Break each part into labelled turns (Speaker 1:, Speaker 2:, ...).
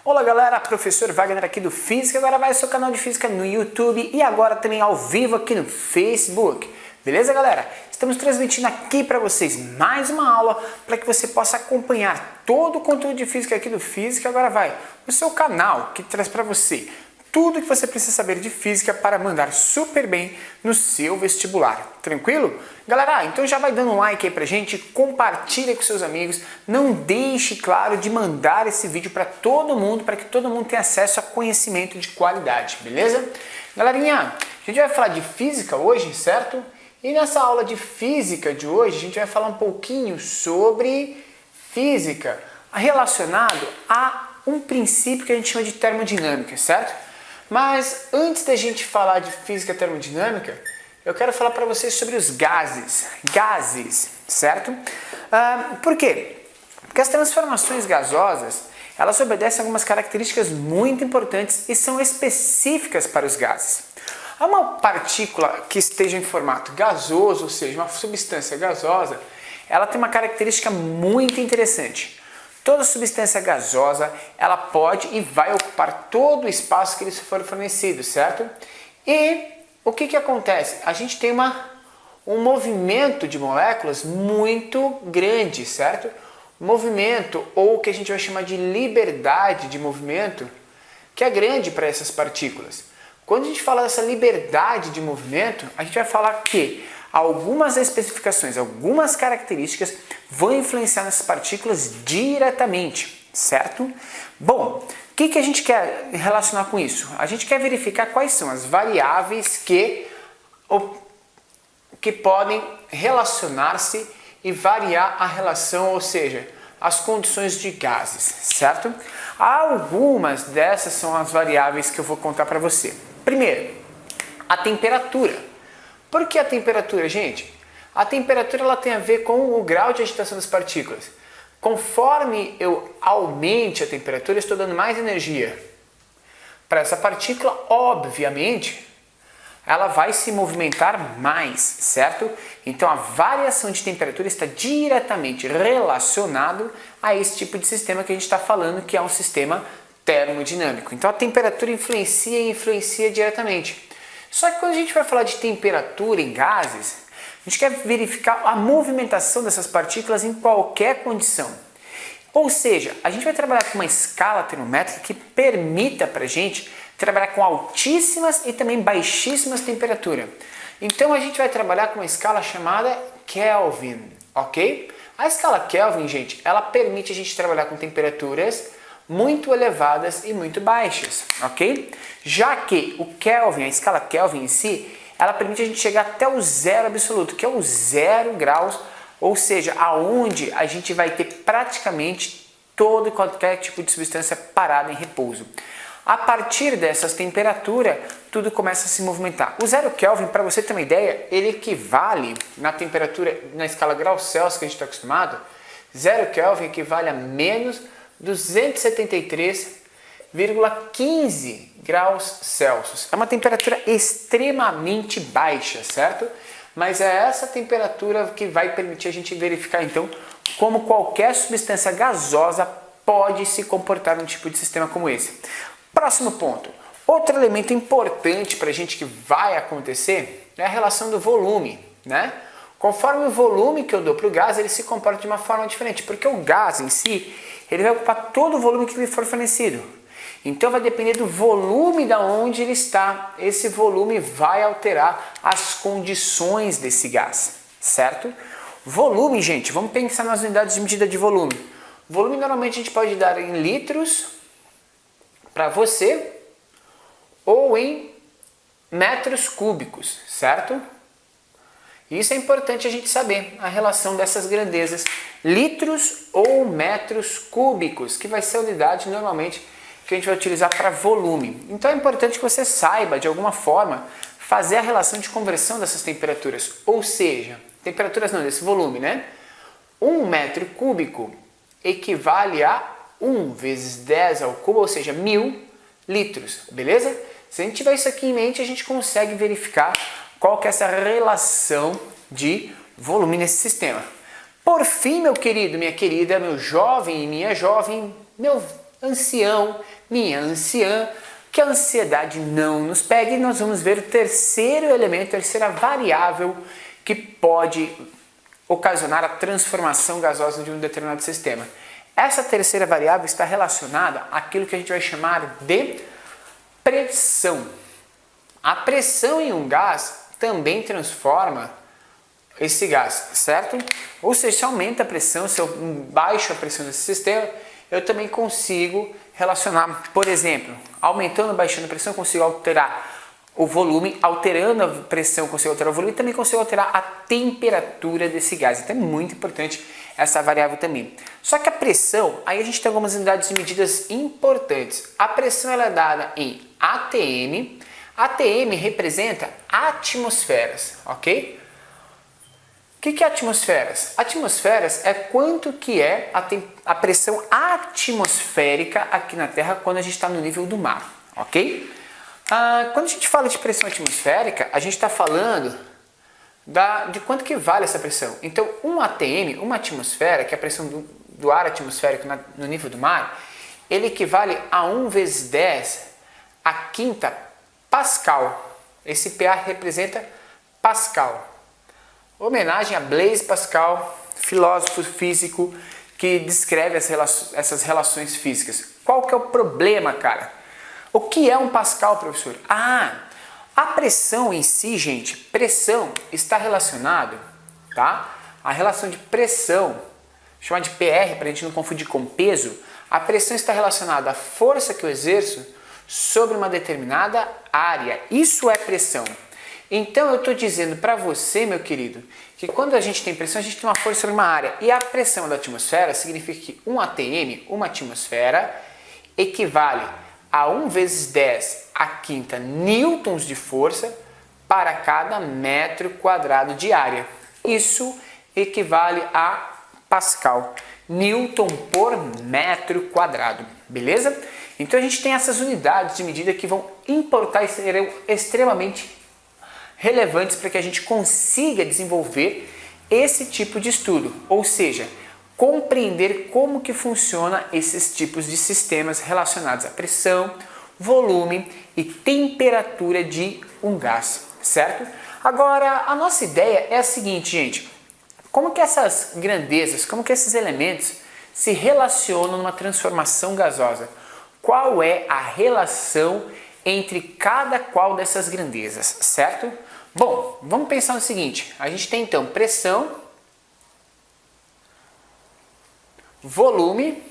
Speaker 1: Olá galera, professor Wagner aqui do Física, agora vai ao seu canal de Física no YouTube e agora também ao vivo aqui no Facebook. Beleza galera? Estamos transmitindo aqui para vocês mais uma aula para que você possa acompanhar todo o conteúdo de Física aqui do Física, agora vai no seu canal que traz para você tudo que você precisa saber de Física para mandar super bem no seu vestibular. Tranquilo? Galera, então já vai dando um like aí pra gente, compartilha com seus amigos, não deixe, claro, de mandar esse vídeo para todo mundo, para que todo mundo tenha acesso a conhecimento de qualidade, beleza? Galerinha, a gente vai falar de Física hoje, certo? E nessa aula de Física de hoje, a gente vai falar um pouquinho sobre Física relacionado a um princípio que a gente chama de termodinâmica, certo? Mas antes da gente falar de física termodinâmica, eu quero falar para vocês sobre os gases. Gases, certo? Por quê? Porque as transformações gasosas, elas obedecem a algumas características muito importantes e são específicas para os gases. Uma partícula que esteja em formato gasoso, ou seja, uma substância gasosa, ela tem uma característica muito interessante. Toda substância gasosa, ela pode e vai ocupar todo o espaço que lhe for fornecido, certo? E o que acontece? A gente tem um movimento de moléculas muito grande, certo? Movimento, ou o que a gente vai chamar de liberdade de movimento, que é grande para essas partículas. Quando a gente fala dessa liberdade de movimento, a gente vai falar que algumas especificações, algumas características vão influenciar nessas partículas diretamente, certo? Bom, o que a gente quer relacionar com isso? A gente quer verificar quais são as variáveis que podem relacionar-se e variar a relação, ou seja, as condições de gases, certo? Algumas dessas são as variáveis que eu vou contar para você. Primeiro, a temperatura. Por que a temperatura, gente? A temperatura ela tem a ver com o grau de agitação das partículas. Conforme eu aumente a temperatura, eu estou dando mais energia para essa partícula, obviamente, ela vai se movimentar mais, certo? Então a variação de temperatura está diretamente relacionado a esse tipo de sistema que a gente está falando, que é um sistema termodinâmico. Então a temperatura influencia diretamente. Só que quando a gente vai falar de temperatura em gases, a gente quer verificar a movimentação dessas partículas em qualquer condição. Ou seja, a gente vai trabalhar com uma escala termométrica que permita para a gente trabalhar com altíssimas e também baixíssimas temperaturas. Então a gente vai trabalhar com uma escala chamada Kelvin, ok? A escala Kelvin, gente, ela permite a gente trabalhar com temperaturas muito elevadas e muito baixas, ok? Já que o Kelvin, a escala Kelvin em si, ela permite a gente chegar até o zero absoluto, que é o 0 graus, ou seja, aonde a gente vai ter praticamente todo e qualquer tipo de substância parada em repouso. A partir dessas temperaturas, tudo começa a se movimentar. O 0 Kelvin, para você ter uma ideia, ele equivale na temperatura, na escala graus Celsius que a gente está acostumado, 0 Kelvin equivale a menos 273,15 graus Celsius. É uma temperatura extremamente baixa, certo? Mas é essa temperatura que vai permitir a gente verificar, então, como qualquer substância gasosa pode se comportar num tipo de sistema como esse. Próximo ponto. Outro elemento importante para a gente que vai acontecer é a relação do volume, né? Conforme o volume que eu dou para o gás, ele se comporta de uma forma diferente, porque o gás em si, ele vai ocupar todo o volume que lhe for fornecido. Então vai depender do volume da onde ele está. Esse volume vai alterar as condições desse gás, certo? Volume, gente, vamos pensar nas unidades de medida de volume. Volume normalmente a gente pode dar em litros para você ou em metros cúbicos, certo? Isso é importante a gente saber, a relação dessas grandezas, litros ou metros cúbicos, que vai ser a unidade normalmente que a gente vai utilizar para volume. Então é importante que você saiba, de alguma forma, fazer a relação de conversão dessas temperaturas, ou seja, temperaturas não, desse volume, né? 1 metro cúbico equivale a 1 vezes 10 ao cubo, ou seja, 1000 litros, beleza? Se a gente tiver isso aqui em mente, a gente consegue verificar qual que é essa relação de volume nesse sistema. Por fim, meu querido, minha querida, meu jovem e minha jovem, meu ancião, minha anciã, que a ansiedade não nos pegue, e nós vamos ver o terceiro elemento, a terceira variável que pode ocasionar a transformação gasosa de um determinado sistema. Essa terceira variável está relacionada àquilo que a gente vai chamar de pressão. A pressão em um gás também transforma esse gás, certo? Ou seja, se aumenta a pressão, se eu baixo a pressão desse sistema, eu também consigo relacionar, por exemplo, aumentando ou baixando a pressão, eu consigo alterar o volume, alterando a pressão, eu consigo alterar o volume e também consigo alterar a temperatura desse gás. Então é muito importante essa variável também. Só que a pressão, aí a gente tem algumas unidades de medidas importantes. A pressão ela é dada em ATM. ATM representa atmosferas, ok? O que é atmosferas? Atmosferas é quanto que é a pressão atmosférica aqui na Terra quando a gente está no nível do mar, ok? Quando a gente fala de pressão atmosférica, a gente está falando de quanto que vale essa pressão. Então, um ATM, uma atmosfera, que é a pressão do ar atmosférico no nível do mar, ele equivale a 1 vezes 10 a quinta Pascal. Esse PA representa Pascal. Homenagem a Blaise Pascal, filósofo físico que descreve essas relações físicas. Qual que é o problema, cara? O que é um Pascal, professor? A pressão em si, gente, pressão está relacionado, tá? A relação de pressão, chamada de PR, para a gente não confundir com peso, a pressão está relacionada à força que eu exerço sobre uma determinada área. Isso é pressão. Então eu estou dizendo para você, meu querido, que quando a gente tem pressão, a gente tem uma força sobre uma área. E a pressão da atmosfera significa que um ATM, uma atmosfera, equivale a 1 vezes 10 a quinta newtons de força para cada metro quadrado de área. Isso equivale a Pascal, Newton por metro quadrado, beleza? Então a gente tem essas unidades de medida que vão importar e serão extremamente relevantes para que a gente consiga desenvolver esse tipo de estudo, ou seja, compreender como que funciona esses tipos de sistemas relacionados à pressão, volume e temperatura de um gás, certo? Agora, a nossa ideia é a seguinte, gente, como que essas grandezas, como que esses elementos se relacionam numa transformação gasosa? Qual é a relação entre cada qual dessas grandezas, certo? Bom, vamos pensar no seguinte, a gente tem então pressão, volume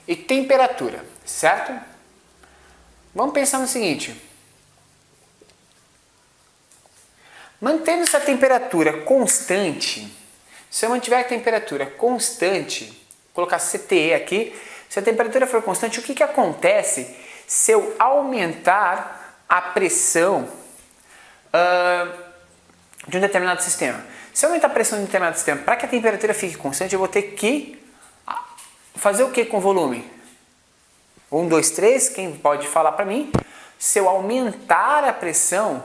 Speaker 1: e temperatura, certo? Vamos pensar no seguinte, mantendo essa temperatura constante, se eu mantiver a temperatura constante, vou colocar CTE aqui, se a temperatura for constante, o que acontece se eu aumentar a pressão de um determinado sistema? Se eu aumentar a pressão de um determinado sistema, para que a temperatura fique constante, eu vou ter que fazer o que com o volume? 1, 2, 3, quem pode falar para mim? Se eu aumentar a pressão,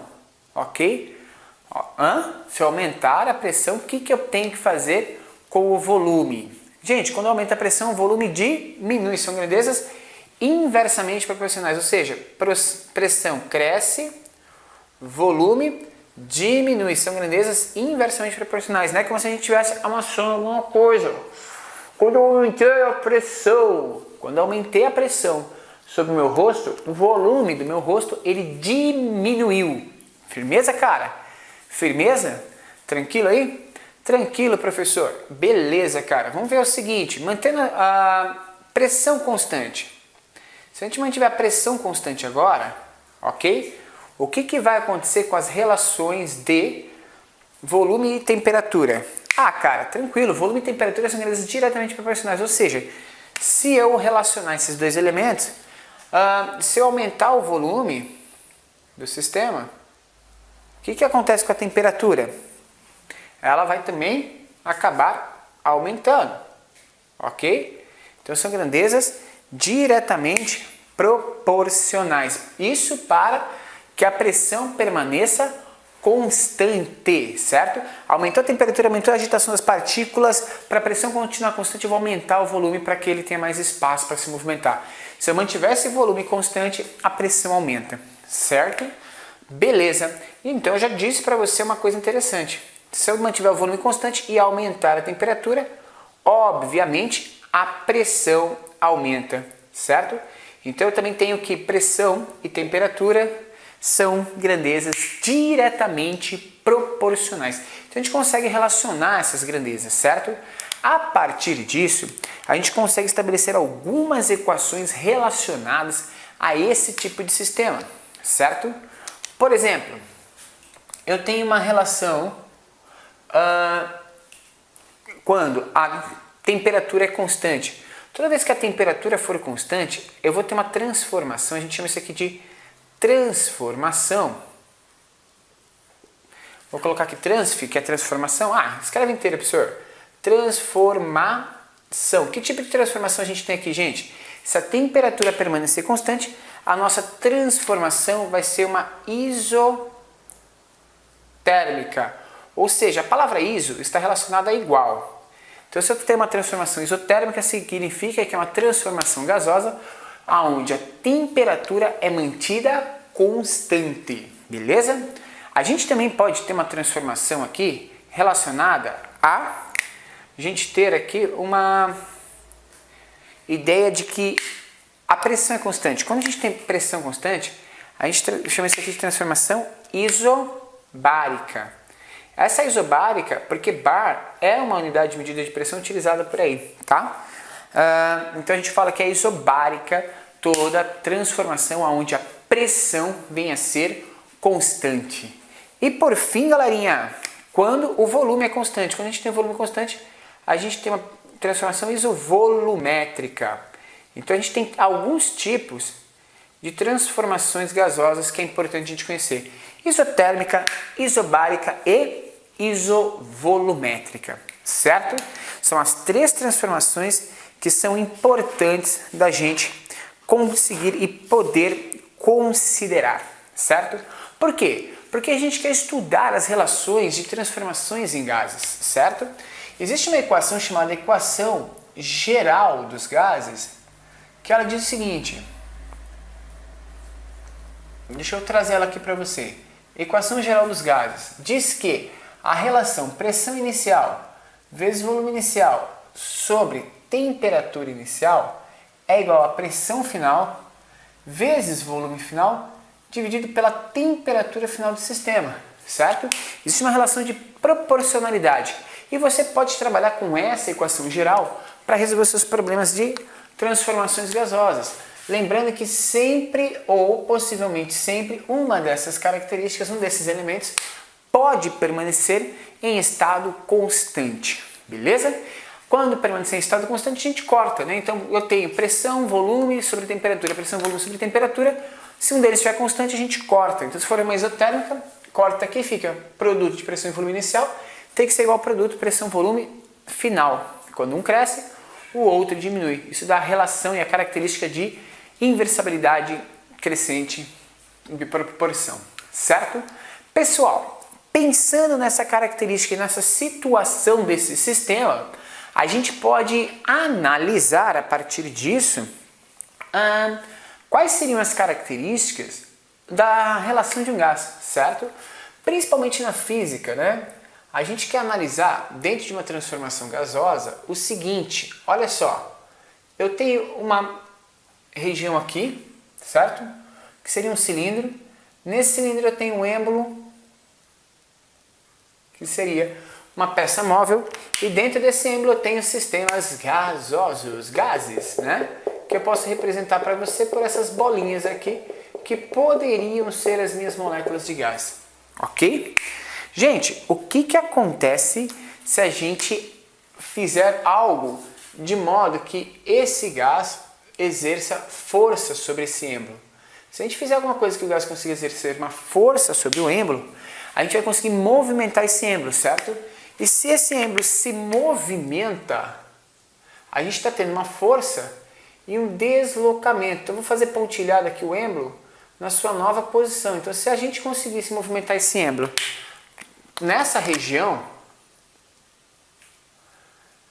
Speaker 1: ok? Se eu aumentar a pressão, o que eu tenho que fazer com o volume? Gente, quando aumenta a pressão, o volume diminui. São grandezas inversamente proporcionais, ou seja, pressão cresce, volume diminui. São grandezas inversamente proporcionais. Não é como se a gente estivesse amassando alguma coisa. Quando eu aumentei a pressão sobre o meu rosto, o volume do meu rosto ele diminuiu. Firmeza, cara? Firmeza? Tranquilo aí? Tranquilo, professor. Beleza, cara. Vamos ver o seguinte, mantendo a pressão constante. Se a gente mantiver a pressão constante agora, ok? O que vai acontecer com as relações de volume e temperatura? Cara, tranquilo, volume e temperatura são grandezas diretamente proporcionais, ou seja, se eu relacionar esses dois elementos, se eu aumentar o volume do sistema, o que acontece com a temperatura? Ela vai também acabar aumentando, ok? Então são grandezas diretamente proporcionais. Isso para que a pressão permaneça constante, certo? Aumentou a temperatura, aumentou a agitação das partículas, para a pressão continuar constante eu vou aumentar o volume para que ele tenha mais espaço para se movimentar. Se eu mantiver esse volume constante, a pressão aumenta, certo? Beleza, então eu já disse para você uma coisa interessante. Se eu mantiver o volume constante e aumentar a temperatura, obviamente a pressão aumenta, certo? Então eu também tenho que pressão e temperatura são grandezas diretamente proporcionais. Então a gente consegue relacionar essas grandezas, certo? A partir disso, a gente consegue estabelecer algumas equações relacionadas a esse tipo de sistema, certo? Por exemplo, eu tenho uma relação quando a temperatura é constante. Toda vez que a temperatura for constante, eu vou ter uma transformação, a gente chama isso aqui de transformação. Vou colocar aqui transf, que é transformação. Escreve inteiro, professor. Transformação. Que tipo de transformação a gente tem aqui, gente? Se a temperatura permanecer constante, a nossa transformação vai ser uma isotérmica. Ou seja, a palavra iso está relacionada a igual. Então, se eu tenho uma transformação isotérmica, significa que é uma transformação gasosa, onde a temperatura é mantida constante, beleza? A gente também pode ter uma transformação aqui relacionada a gente ter aqui uma ideia de que a pressão é constante. Quando a gente tem pressão constante, a gente chama isso aqui de transformação isobárica. Essa é isobárica porque bar é uma unidade de medida de pressão utilizada por aí, tá? Então a gente fala que é isobárica toda transformação onde a pressão vem a ser constante. E por fim, galerinha, quando o volume é constante, quando a gente tem volume constante, a gente tem uma transformação isovolumétrica. Então a gente tem alguns tipos de transformações gasosas que é importante a gente conhecer: isotérmica, isobárica e isovolumétrica, certo? São as três transformações que são importantes da gente conseguir e poder considerar, certo? Por quê? Porque a gente quer estudar as relações de transformações em gases, certo? Existe uma equação chamada equação geral dos gases, que ela diz o seguinte, deixa eu trazer ela aqui para você. Equação geral dos gases diz que a relação pressão inicial vezes volume inicial sobre temperatura inicial é igual a pressão final vezes volume final dividido pela temperatura final do sistema, certo? Existe uma relação de proporcionalidade e você pode trabalhar com essa equação geral para resolver seus problemas de transformações gasosas. Lembrando que sempre ou possivelmente sempre uma dessas características, um desses elementos, pode permanecer em estado constante, beleza? Quando permanecer em estado constante, a gente corta, né? Então eu tenho pressão, volume sobre temperatura, pressão, volume sobre temperatura. Se um deles estiver constante, a gente corta. Então se for uma isotérmica, corta aqui, fica produto de pressão e volume inicial, tem que ser igual ao produto pressão, volume final. Quando um cresce, o outro diminui. Isso dá a relação e a característica de inversabilidade crescente de proporção, certo? Pessoal, pensando nessa característica e nessa situação desse sistema, a gente pode analisar a partir disso quais seriam as características da relação de um gás, certo? Principalmente na física, né? A gente quer analisar dentro de uma transformação gasosa o seguinte, olha só, eu tenho uma região aqui, certo? Que seria um cilindro. Nesse cilindro eu tenho um êmbolo, que seria uma peça móvel, e dentro desse êmbolo eu tenho sistemas gasosos, gases, né? Que eu posso representar para você por essas bolinhas aqui, que poderiam ser as minhas moléculas de gás, ok? Gente, o que acontece se a gente fizer algo de modo que esse gás exerça força sobre esse êmbolo? Se a gente fizer alguma coisa que o gás consiga exercer uma força sobre o êmbolo, a gente vai conseguir movimentar esse êmbolo, certo? E se esse êmbolo se movimenta, a gente está tendo uma força e um deslocamento. Então, eu vou fazer pontilhado aqui o êmbolo na sua nova posição. Então, se a gente conseguisse movimentar esse êmbolo nessa região,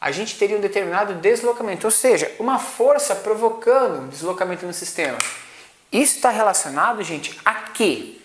Speaker 1: a gente teria um determinado deslocamento, ou seja, uma força provocando um deslocamento no sistema. Isso está relacionado, gente, a quê?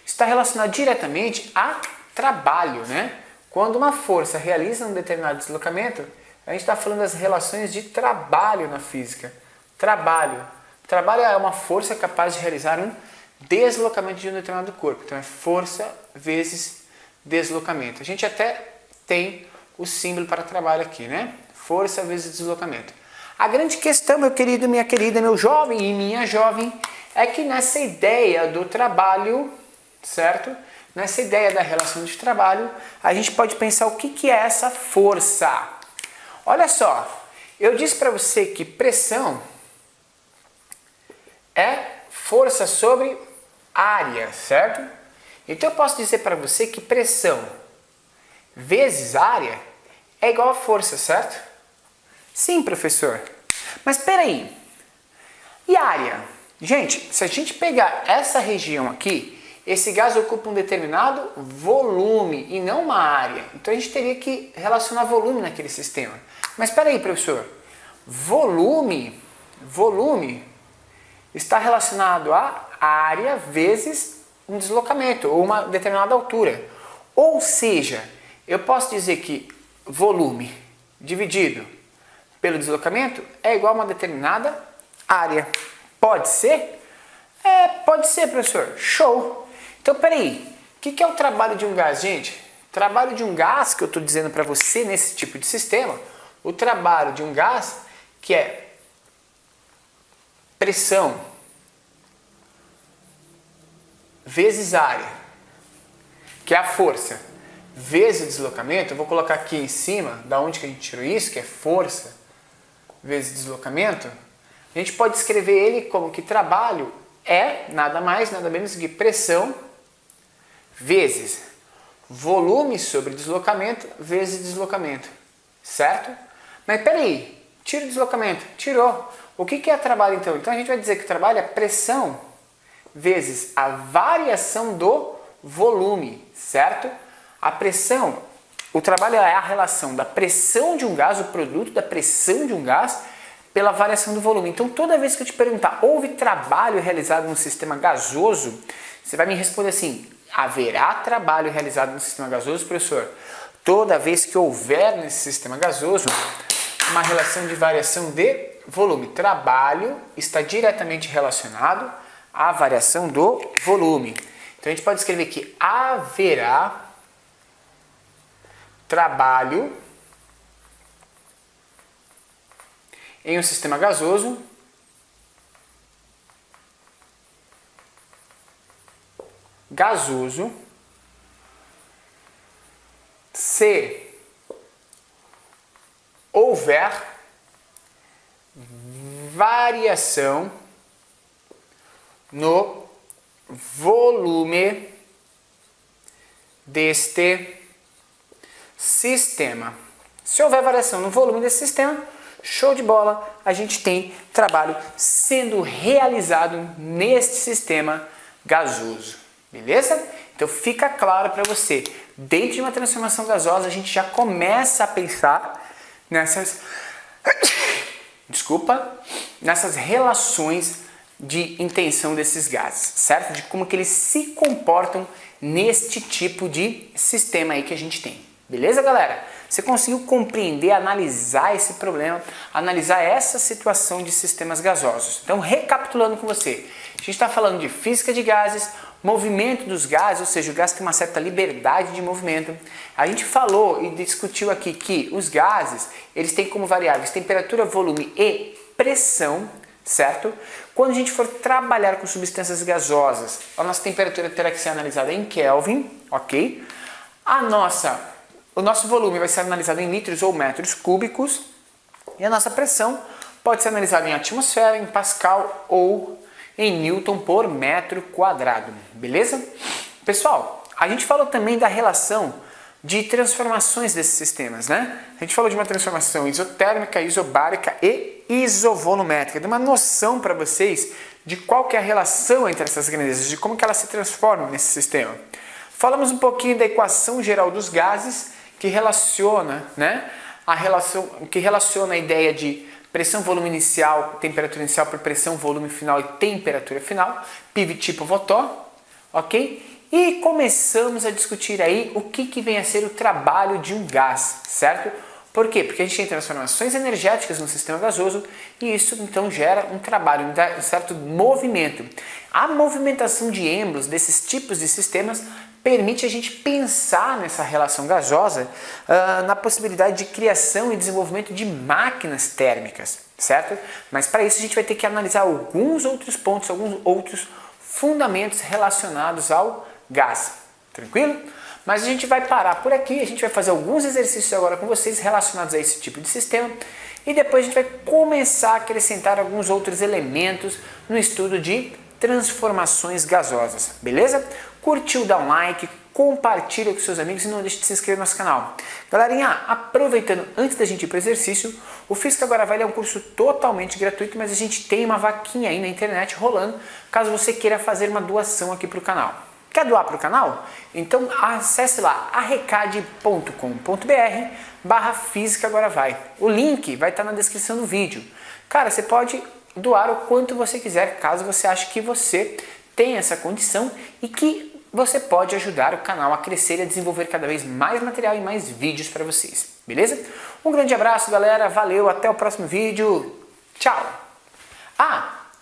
Speaker 1: Está relacionado diretamente a trabalho, né? Quando uma força realiza um determinado deslocamento, a gente está falando das relações de trabalho na física. Trabalho. Trabalho é uma força capaz de realizar um deslocamento de um determinado corpo. Então é força vezes deslocamento. A gente até tem o símbolo para trabalho aqui, né? Força vezes deslocamento. A grande questão, meu querido, minha querida, meu jovem e minha jovem, é que nessa ideia do trabalho, certo? Nessa ideia da relação de trabalho, a gente pode pensar o que é essa força. Olha só, eu disse para você que pressão é força sobre área, certo? Então eu posso dizer para você que pressão vezes área é igual a força, certo? Sim, professor. Mas espera aí. E área? Gente, se a gente pegar essa região aqui, esse gás ocupa um determinado volume e não uma área. Então a gente teria que relacionar volume naquele sistema. Mas espera aí, professor. Volume está relacionado a área vezes um deslocamento ou uma determinada altura. Ou seja, eu posso dizer que volume dividido pelo deslocamento é igual a uma determinada área. Pode ser? Pode ser, professor. Show! Então, peraí. O que é o trabalho de um gás, gente? O trabalho de um gás, que eu estou dizendo para você nesse tipo de sistema, o trabalho de um gás, que é pressão vezes área, que é a força, vezes o deslocamento. Eu vou colocar aqui em cima, da onde que a gente tirou isso, que é força vezes deslocamento. A gente pode escrever ele como que trabalho é nada mais, nada menos que pressão vezes volume sobre deslocamento vezes deslocamento, certo? Mas peraí, tira o deslocamento, tirou. O que é trabalho então? Então a gente vai dizer que o trabalho é pressão vezes a variação do volume, certo? A pressão, o trabalho é a relação da pressão de um gás, o produto da pressão de um gás, pela variação do volume. Então toda vez que eu te perguntar, houve trabalho realizado no sistema gasoso, você vai me responder assim, haverá trabalho realizado no sistema gasoso, professor? Toda vez que houver nesse sistema gasoso uma relação de variação de volume. Trabalho está diretamente relacionado à variação do volume. Então a gente pode escrever que haverá trabalho em um sistema gasoso se houver variação no volume deste sistema. Se houver variação no volume desse sistema, show de bola, a gente tem trabalho sendo realizado neste sistema gasoso, beleza? Então fica claro para você, dentro de uma transformação gasosa a gente já começa a pensar nessas relações de intenção desses gases, certo? De como que eles se comportam neste tipo de sistema aí que a gente tem. Beleza, galera? Você conseguiu compreender, analisar esse problema, analisar essa situação de sistemas gasosos. Então, recapitulando com você, a gente está falando de física de gases, movimento dos gases, ou seja, o gás tem uma certa liberdade de movimento. A gente falou e discutiu aqui que os gases, eles têm como variáveis temperatura, volume e pressão, certo? Quando a gente for trabalhar com substâncias gasosas, a nossa temperatura terá que ser analisada em Kelvin, ok? O nosso volume vai ser analisado em litros ou metros cúbicos e a nossa pressão pode ser analisada em atmosfera, em Pascal ou em Newton por metro quadrado, beleza? Pessoal, a gente falou também da relação de transformações desses sistemas, né? A gente falou de uma transformação isotérmica, isobárica e isovolumétrica, de uma noção para vocês de qual que é a relação entre essas grandezas, de como que elas se transformam nesse sistema. Falamos um pouquinho da equação geral dos gases, que relaciona, né, a ideia de pressão, volume inicial, temperatura inicial por pressão, volume final e temperatura final, PV tipo Votó, ok? E começamos a discutir aí o que vem a ser o trabalho de um gás, certo? Por quê? Porque a gente tem transformações energéticas no sistema gasoso e isso então gera um trabalho, um certo movimento. A movimentação de êmbolos desses tipos de sistemas permite a gente pensar nessa relação gasosa na possibilidade de criação e desenvolvimento de máquinas térmicas, certo? Mas para isso a gente vai ter que analisar alguns outros pontos, alguns outros fundamentos relacionados ao gás, tranquilo? Mas a gente vai parar por aqui, a gente vai fazer alguns exercícios agora com vocês relacionados a esse tipo de sistema e depois a gente vai começar a acrescentar alguns outros elementos no estudo de transformações gasosas, beleza? Curtiu, dá um like, compartilha com seus amigos e não deixe de se inscrever no nosso canal. Galerinha, aproveitando, antes da gente ir para o exercício, o Física Agora Vai é um curso totalmente gratuito, mas a gente tem uma vaquinha aí na internet rolando, caso você queira fazer uma doação aqui para o canal. Quer doar para o canal? Então acesse lá arrecade.com.br/Física Agora Vai. O link vai estar na descrição do vídeo. Cara, você pode doar o quanto você quiser, caso você ache que você tem essa condição e que você pode ajudar o canal a crescer e a desenvolver cada vez mais material e mais vídeos para vocês, beleza? Um grande abraço, galera, valeu, até o próximo vídeo, tchau!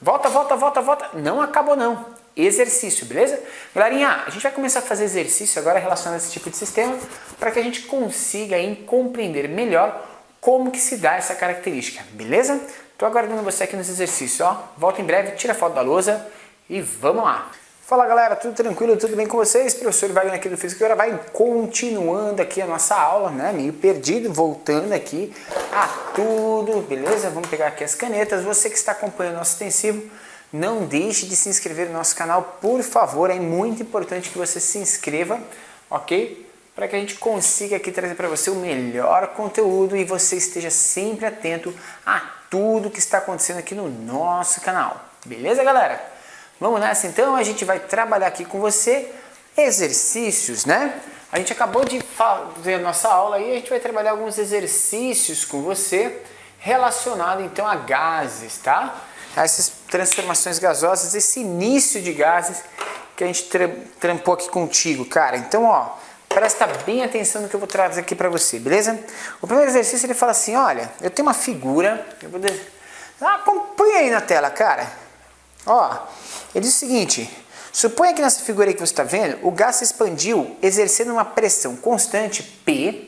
Speaker 1: Volta, não acabou não, exercício, beleza? Galerinha, a gente vai começar a fazer exercício agora relacionado a esse tipo de sistema para que a gente consiga aí compreender melhor como que se dá essa característica, beleza? Tô aguardando você aqui nos exercícios, ó. Volta em breve, tira a foto da lousa e vamos lá. Fala galera, tudo tranquilo, tudo bem com vocês? Professor Wagner aqui do Física Agora Vai, continuando aqui a nossa aula, né? Meio perdido, voltando aqui a tudo, beleza? Vamos pegar aqui as canetas. Você que está acompanhando o nosso extensivo, não deixe de se inscrever no nosso canal, por favor. É muito importante que você se inscreva, ok? Para que a gente consiga aqui trazer para você o melhor conteúdo e você esteja sempre atento a tudo que está acontecendo aqui no nosso canal. Beleza, galera? Vamos nessa então, a gente vai trabalhar aqui com você exercícios, né? A gente acabou de fazer a nossa aula e a gente vai trabalhar alguns exercícios com você relacionado então a gases, tá? Essas transformações gasosas, esse início de gases que a gente trampou aqui contigo, cara. Então, ó, presta bem atenção no que eu vou trazer aqui para você, beleza? O primeiro exercício ele fala assim, olha, eu tenho uma figura, acompanha aí na tela, cara. Ó, ele diz o seguinte, suponha que nessa figura aí que você está vendo, o gás se expandiu exercendo uma pressão constante P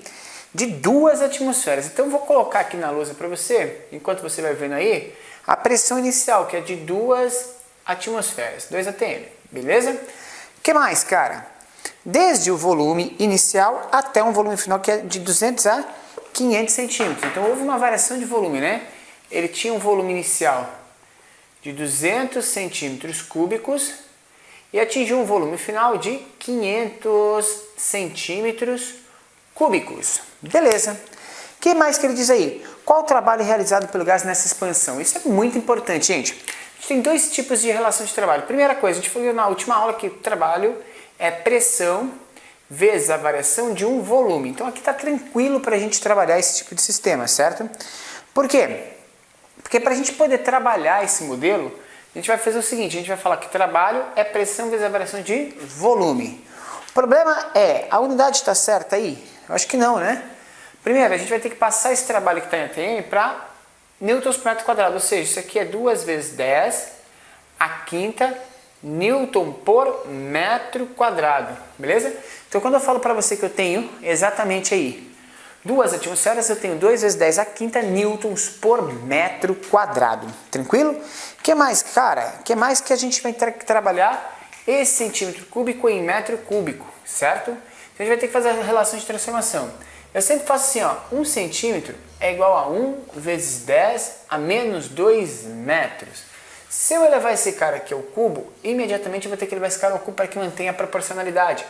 Speaker 1: de 2 atmosferas. Então eu vou colocar aqui na lousa para você, enquanto você vai vendo aí, a pressão inicial, que é de 2 atmosferas, 2 atm, beleza? O que mais, cara? Desde o volume inicial até um volume final que é de 200 a 500 centímetros. Então houve uma variação de volume, né? Ele tinha um volume inicial de 200 centímetros cúbicos e atingiu um volume final de 500 centímetros cúbicos. Beleza. O que mais que ele diz aí? Qual o trabalho realizado pelo gás nessa expansão? Isso é muito importante, gente. A gente tem dois tipos de relação de trabalho. Primeira coisa, a gente falou na última aula que o trabalho é pressão vezes a variação de um volume. Então aqui está tranquilo para a gente trabalhar esse tipo de sistema, certo? Por quê? Porque para a gente poder trabalhar esse modelo, a gente vai fazer o seguinte, a gente vai falar que trabalho é pressão vezes a variação de volume. O problema é, a unidade está certa aí? Eu acho que não, né? Primeiro, a gente vai ter que passar esse trabalho que está em ATM para newtons por metro quadrado, ou seja, isso aqui é 2 vezes 10 a quinta newton por metro quadrado, beleza? Então quando eu falo para você que eu tenho exatamente aí 2 atmosferas, eu tenho 2 vezes 10 a quinta newtons por metro quadrado. Tranquilo? O que mais, cara? O que mais que a gente vai ter que trabalhar? Esse centímetro cúbico em metro cúbico, certo? Então a gente vai ter que fazer a relação de transformação. Eu sempre faço assim, ó, 1 centímetro é igual a 1 vezes 10 a menos 2 metros. Se eu elevar esse cara aqui ao cubo, imediatamente eu vou ter que elevar esse cara ao cubo para que mantenha a proporcionalidade.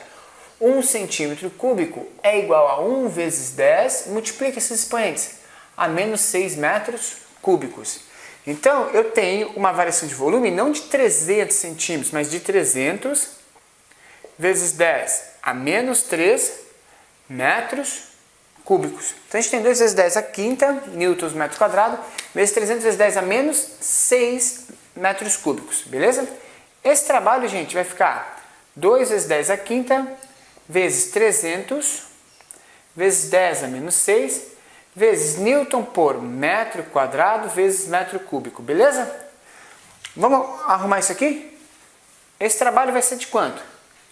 Speaker 1: 1 centímetro cúbico é igual a 1 vezes 10, multiplica esses expoentes, a menos 6 metros cúbicos. Então, eu tenho uma variação de volume não de 300 centímetros, mas de 300 vezes 10 a menos 3 metros cúbicos. Então, a gente tem 2 vezes 10 a quinta, newtons metro quadrado, vezes 300 vezes 10 a menos 6 metros cúbicos, beleza? Esse trabalho, gente, vai ficar 2 vezes 10 a quinta, vezes 300, vezes 10 a menos 6, vezes newton por metro quadrado, vezes metro cúbico, beleza? Vamos arrumar isso aqui? Esse trabalho vai ser de quanto?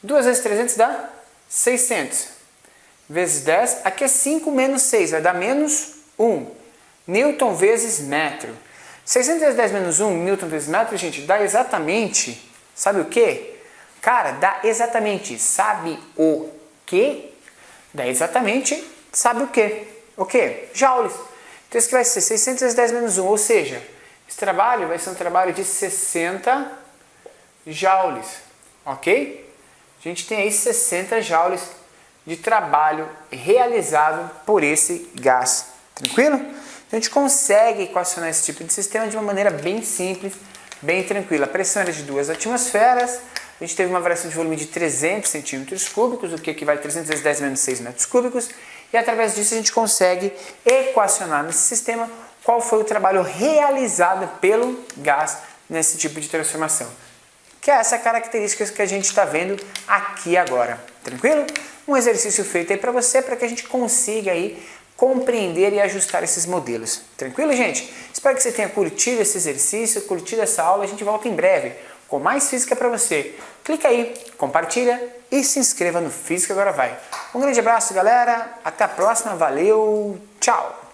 Speaker 1: 2 vezes 300 dá 600, vezes 10, aqui é 5 menos 6, vai dar menos 1, newton vezes metro. 600 vezes 10 menos 1, newton vezes metro, gente, dá exatamente, sabe o quê? Cara, dá exatamente, sabe o quê? Dá exatamente, sabe o quê? O quê? Joules. Então, isso aqui vai ser 600 vezes 10 menos 1, ou seja, esse trabalho vai ser um trabalho de 60 joules, ok? A gente tem aí 60 joules de trabalho realizado por esse gás, tranquilo? Então, a gente consegue equacionar esse tipo de sistema de uma maneira bem simples, bem tranquila. A pressão era de 2 atmosferas, a gente teve uma variação de volume de 300 centímetros cúbicos, o que equivale a 300 vezes 10 menos 6 metros cúbicos, e através disso a gente consegue equacionar nesse sistema qual foi o trabalho realizado pelo gás nesse tipo de transformação. Que é essa característica que a gente está vendo aqui agora, tranquilo? Um exercício feito aí para você, para que a gente consiga aí compreender e ajustar esses modelos. Tranquilo, gente? Espero que você tenha curtido esse exercício, curtido essa aula. A gente volta em breve com mais física para você. Clica aí, compartilha e se inscreva no Física Agora Vai. Um grande abraço, galera. Até a próxima. Valeu. Tchau.